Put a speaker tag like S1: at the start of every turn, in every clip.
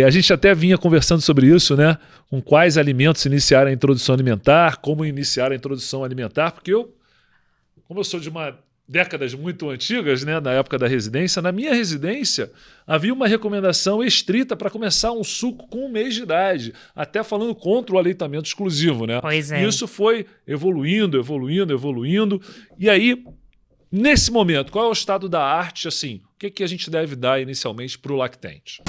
S1: A gente até vinha conversando sobre isso, né? Com quais alimentos iniciar a introdução alimentar, como iniciar a introdução alimentar, porque como eu sou de décadas muito antigas, né, na época da residência, na minha residência havia uma recomendação estrita para começar um suco com 1 mês de idade, até falando contra o aleitamento exclusivo, né?
S2: Pois é.
S1: E isso foi evoluindo. E aí, nesse momento, qual é o estado da arte, assim? O que a gente deve dar inicialmente para o lactente?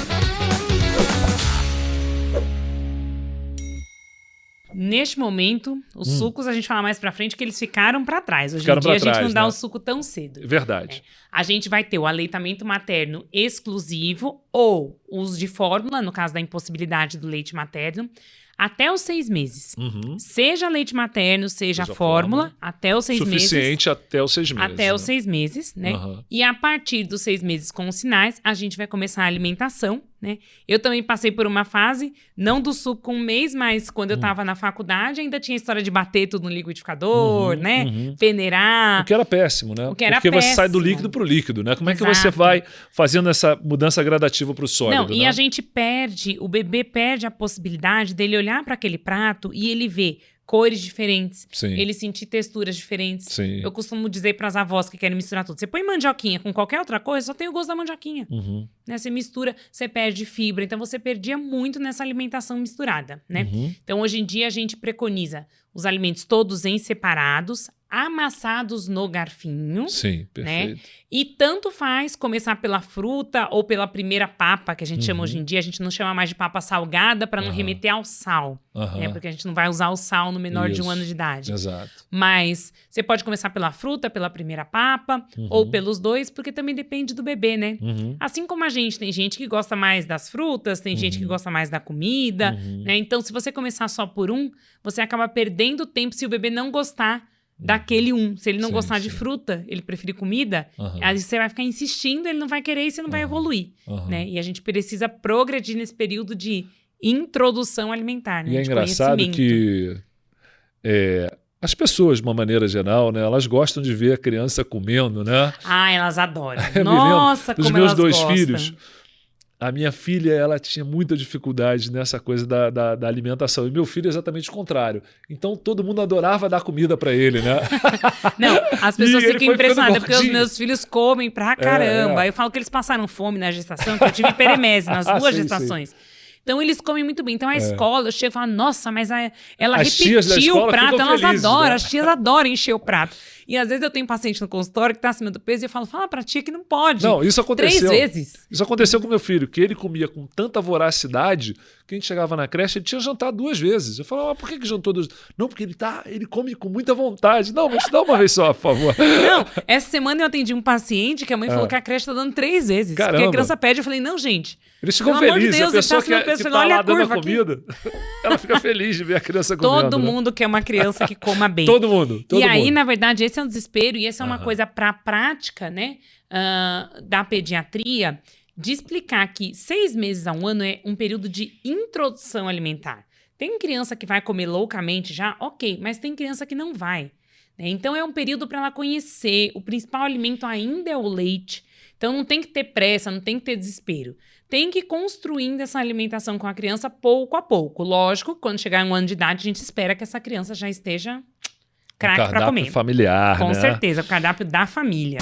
S2: Neste momento, os sucos a gente fala mais pra frente que eles ficaram pra trás. Hoje em dia a gente não dá o suco tão cedo.
S1: Verdade.
S2: A gente vai ter o aleitamento materno exclusivo ou os de fórmula, no caso da impossibilidade do leite materno, até os 6 meses. Seja leite materno, seja fórmula, até os 6 meses.
S1: Suficiente até os 6 meses.
S2: Até os 6 meses, né? E a partir dos 6 meses com os sinais, a gente vai começar a alimentação, né? Eu também passei por uma fase, não do suco com 1 mês, mas quando eu estava na faculdade, ainda tinha a história de bater tudo no liquidificador, né? Peneirar.
S1: O que era péssimo, né? Porque você sai do líquido para o líquido, né? Como é que você vai fazendo essa mudança gradativa para o sólido?
S2: Não, e a gente o bebê perde a possibilidade dele olhar para aquele prato e ele ver cores diferentes, ele sentir texturas diferentes.
S1: Sim.
S2: Eu costumo dizer para as avós que querem misturar tudo. Você põe mandioquinha com qualquer outra coisa, só tem o gosto da mandioquinha. Né? Você mistura, você perde fibra. Então, você perdia muito nessa alimentação misturada, né? Então, hoje em dia, a gente preconiza os alimentos todos em separados, amassados no garfinho.
S1: Sim, perfeito.
S2: Né? E tanto faz começar pela fruta ou pela primeira papa, que a gente chama hoje em dia. A gente não chama mais de papa salgada para não remeter ao sal. Né? Porque a gente não vai usar o sal no menor de 1 ano de idade.
S1: Exato.
S2: Mas você pode começar pela fruta, pela primeira papa, ou pelos dois, porque também depende do bebê, né? Assim como a gente, tem gente que gosta mais das frutas, tem gente que gosta mais da comida, né? Então, se você começar só por um, você acaba perdendo tempo se o bebê não gostar daquele um. Se ele não gostar de fruta, ele preferir comida, aí você vai ficar insistindo, ele não vai querer e você não vai evoluir, né? E a gente precisa progredir nesse período de introdução alimentar, né?
S1: E é engraçado que as pessoas, de uma maneira geral, né, elas gostam de ver a criança comendo, né?
S2: Ah, elas adoram. Nossa, como elas gostam. Os meus 2 filhos,
S1: a minha filha, ela tinha muita dificuldade nessa coisa da alimentação. E meu filho é exatamente o contrário. Então, todo mundo adorava dar comida para ele, né?
S2: Não, as pessoas ficam impressionadas, porque os meus filhos comem pra caramba. Eu falo que eles passaram fome na gestação, que eu tive hiperemese nas 2 gestações. Então, eles comem muito bem. Então, a escola, eu chego e falo, nossa, mas ela repetiu o prato, elas adoram, né? As tias adoram encher o prato. E às vezes eu tenho paciente no consultório que tá acima do peso e eu falo, fala pra tia que não pode.
S1: Não, isso aconteceu.
S2: 3 vezes.
S1: Isso aconteceu com meu filho, que ele comia com tanta voracidade que a gente chegava na creche, ele tinha jantado 2 vezes. Eu falava, por que jantou 2 vezes? Não, porque ele come com muita vontade. Não, mas dá uma vez só, por favor.
S2: Não, essa semana eu atendi um paciente que a mãe falou que a creche tá dando 3 vezes.
S1: Caramba.
S2: Porque a criança pede, eu falei, não, gente.
S1: Eles ficam felizes,
S2: Deus,
S1: a pessoa que tá lá dando a comida, ela fica feliz de ver a criança comendo.
S2: Todo mundo quer uma criança que coma bem.
S1: Todo mundo.
S2: E aí, na verdade, esse é um desespero e essa é uma coisa para a prática, né, da pediatria, de explicar que 6 meses a 1 ano é um período de introdução alimentar. Tem criança que vai comer loucamente já, ok, mas tem criança que não vai. Né? Então, é um período para ela conhecer. O principal alimento ainda é o leite. Então, não tem que ter pressa, não tem que ter desespero. Tem que ir construindo essa alimentação com a criança pouco a pouco. Lógico, quando chegar em 1 ano de idade, a gente espera que essa criança já esteja craque para comer.
S1: Familiar,
S2: Com
S1: né?
S2: certeza, o cardápio da família.